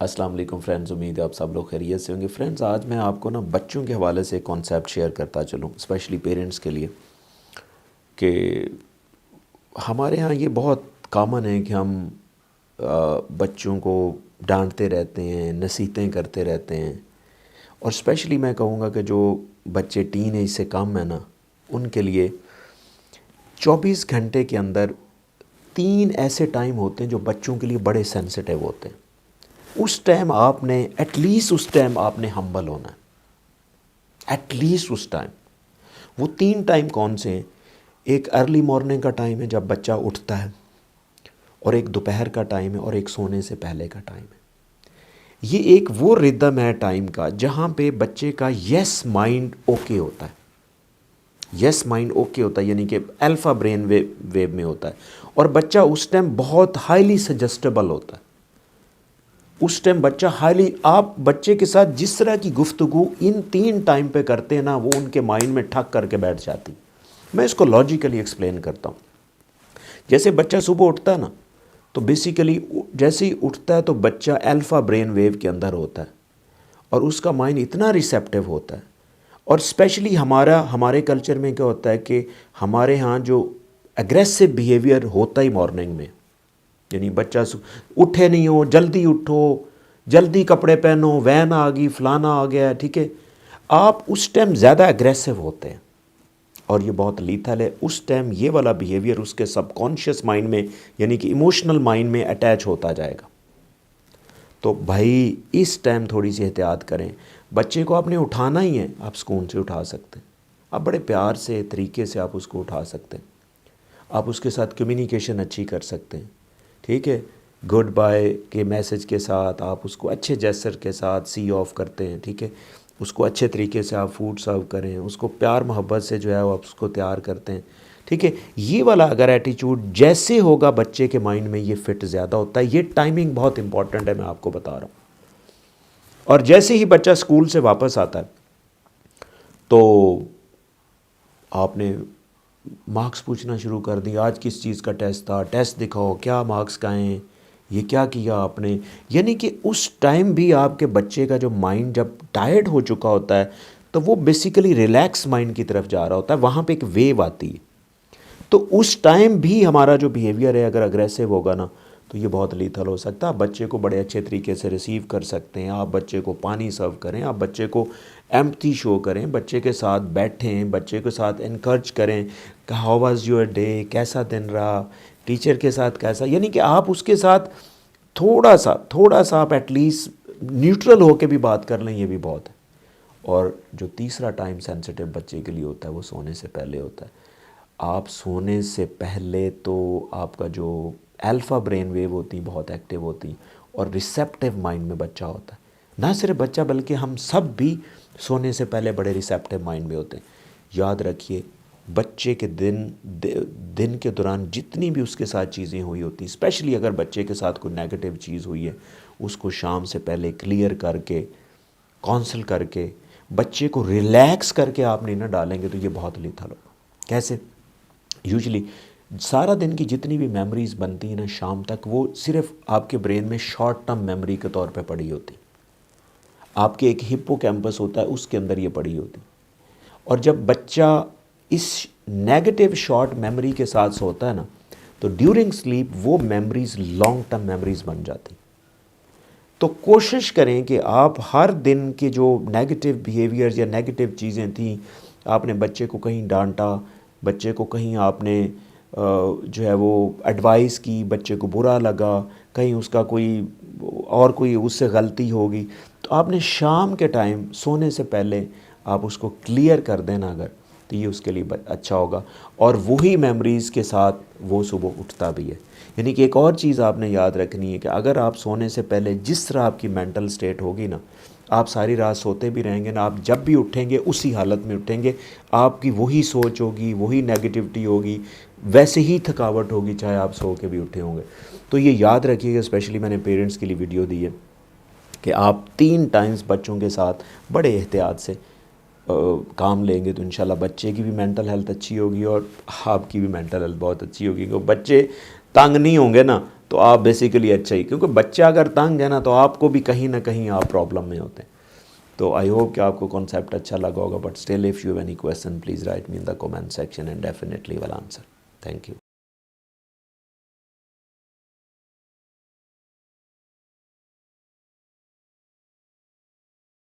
अस्सलाम वालेकुम फ्रेंड्स, उम्मीद है आप सब लोग खैरियत से होंगे। फ्रेंड्स, आज मैं आपको ना बच्चों के हवाले से कॉन्सेप्ट शेयर करता चलूँ, स्पेशली पेरेंट्स के लिए, कि हमारे यहाँ ये बहुत कॉमन है कि हम बच्चों को डांटते रहते हैं, नसीहतें करते रहते हैं। और स्पेशली मैं कहूँगा कि जो बच्चे टीन एज से कम है ना, उनके लिए 24 घंटे के अंदर 3 ऐसे टाइम होते हैं जो बच्चों के लिए बड़े सेंसिटिव होते हैं। उस टाइम आपने एटलीस्ट उस टाइम आपने हम्बल होना है, एटलीस्ट उस टाइम। वो 3 टाइम कौन से हैं? एक अर्ली मॉर्निंग का टाइम है जब बच्चा उठता है, और एक दोपहर का टाइम है, और एक सोने से पहले का टाइम है। ये एक वो रिदम है टाइम का जहाँ पे बच्चे का यस माइंड ओके होता है। यस माइंड ओके होता है यानी कि अल्फ़ा ब्रेन वेव में होता है, और बच्चा उस टाइम बहुत हाईली सजेस्टेबल होता है। उस टाइम बच्चा हाईली, आप बच्चे के साथ जिस तरह की गुफ्तगू इन 3 टाइम पे करते हैं ना, वो उनके माइंड में ठक करके बैठ जाती। मैं इसको लॉजिकली एक्सप्लेन करता हूँ। जैसे बच्चा सुबह उठता है ना, तो बेसिकली जैसे ही उठता है तो बच्चा अल्फ़ा ब्रेन वेव के अंदर होता है, और उसका माइंड इतना रिसेप्टिव होता है। और स्पेशली हमारे कल्चर में क्या होता है कि हमारे यहाँ जो एग्रेसिव बिहेवियर होता ही मॉर्निंग में, यानी बच्चा उठे नहीं हो, जल्दी उठो, जल्दी कपड़े पहनो, वैन आ गई, फलाना आ गया, ठीक है। आप उस टाइम ज़्यादा एग्रेसिव होते हैं, और ये बहुत लीथल है। उस टाइम ये वाला बिहेवियर उसके सबकॉन्शियस माइंड में यानी कि इमोशनल माइंड में अटैच होता जाएगा। तो भाई इस टाइम थोड़ी सी एहतियात करें। बच्चे को आपने उठाना ही है, आप सुकून से उठा सकते हैं, आप बड़े प्यार से तरीके से आप उसको उठा सकते हैं, आप उसके साथ कम्युनिकेशन अच्छी कर सकते हैं, ठीक है। गुड बाय के मैसेज के साथ आप उसको अच्छे जेस्चर के साथ सी ऑफ करते हैं, ठीक है। उसको अच्छे तरीके से आप फूड सर्व करें, उसको प्यार मोहब्बत से जो है वो आप उसको तैयार करते हैं, ठीक है। ये वाला अगर एटीट्यूड जैसे होगा बच्चे के माइंड में, ये फिट ज़्यादा होता है। ये टाइमिंग बहुत इंपॉर्टेंट है, मैं आपको बता रहा हूँ। और जैसे ही बच्चा स्कूल से वापस आता है तो आपने मार्क्स पूछना शुरू कर दिया। आज किस चीज़ का टेस्ट था, टेस्ट दिखाओ, क्या मार्क्स का हैं, ये क्या किया आपने। यानी कि उस टाइम भी आपके बच्चे का जो माइंड जब टायर्ड हो चुका होता है, तो वो बेसिकली रिलैक्स माइंड की तरफ जा रहा होता है, वहाँ पे एक वेव आती है। तो उस टाइम भी हमारा जो बिहेवियर है अगर अग्रेसिव होगा ना, तो ये बहुत लीथल हो सकता है। आप बच्चे को बड़े अच्छे तरीके से रिसीव कर सकते हैं, आप बच्चे को पानी सर्व करें, आप बच्चे को एम्पैथी शो करें, बच्चे के साथ बैठें, बच्चे के साथ इनकरेज करें। हाउ वाज योर डे, कैसा दिन रहा, टीचर के साथ कैसा, यानी कि आप उसके साथ थोड़ा सा आप एटलीस्ट न्यूट्रल होकर भी बात कर लें, ये भी बहुत है। और जो तीसरा टाइम सेंसिटिव बच्चे के लिए होता है वो सोने से पहले होता है। आप सोने से पहले तो आपका जो अल्फ़ा ब्रेन वेव होती बहुत एक्टिव होती, और रिसेप्टिव माइंड में बच्चा होता है। ना सिर्फ बच्चा बल्कि हम सब भी सोने से पहले बड़े रिसेप्टिव माइंड में होते हैं। याद रखिए, बच्चे के दिन के दौरान जितनी भी उसके साथ चीज़ें हुई होती, स्पेशली अगर बच्चे के साथ कोई नेगेटिव चीज़ हुई है, उसको शाम से पहले क्लियर करके, काउंसिल करके, बच्चे को रिलैक्स करके आप नहीं ना डालेंगे तो ये बहुत लीथल होगा। कैसे? यूजली सारा दिन की जितनी भी मेमोरीज़ बनती हैं ना, शाम तक वो सिर्फ आपके ब्रेन में शॉर्ट टर्म मेमोरी के तौर पे पड़ी होती। आपके एक हिप्पोकैम्पस होता है, उसके अंदर ये पड़ी होती। और जब बच्चा इस नेगेटिव शॉर्ट मेमोरी के साथ सोता है ना, तो ड्यूरिंग स्लीप वो मेमोरीज़ लॉन्ग टर्म मेमोरीज़ बन जाती। तो कोशिश करें कि आप हर दिन के जो नेगेटिव बिहेवियर्स या नेगेटिव चीज़ें थी, आपने बच्चे को कहीं डांटा, बच्चे को कहीं आपने जो है वो एडवाइस की, बच्चे को बुरा लगा, कहीं उसका कोई उससे गलती होगी, तो आपने शाम के टाइम सोने से पहले आप उसको क्लियर कर देना अगर, तो ये उसके लिए अच्छा होगा। और वही मेमोरीज़ के साथ वो सुबह उठता भी है। यानी कि एक और चीज़ आपने याद रखनी है कि अगर आप सोने से पहले जिस तरह आपकी मेंटल स्टेट होगी ना, आप सारी रात सोते भी रहेंगे ना, आप जब भी उठेंगे उसी हालत में उठेंगे। आपकी वही सोच होगी, वही नेगेटिविटी होगी, वैसे ही थकावट होगी, चाहे आप सो के भी उठे होंगे। तो ये याद रखिएगा, स्पेशली मैंने पेरेंट्स के लिए वीडियो दी है कि आप 3 टाइम्स बच्चों के साथ बड़े एहतियात से काम लेंगे तो इंशाल्लाह बच्चे की भी मेंटल हेल्थ अच्छी होगी और आपकी भी मेंटल हेल्थ बहुत अच्छी होगी। क्योंकि बच्चे तंग नहीं होंगे ना तो आप बेसिकली अच्छा ही, क्योंकि बच्चा अगर तंग है ना तो आपको भी कहीं ना कहीं आप प्रॉब्लम में होते हैं। तो आई होप कि आपको कॉन्सेप्ट अच्छा लगा होगा, but still if you have any question please write me in the comment section and definitely will answer. Thank you.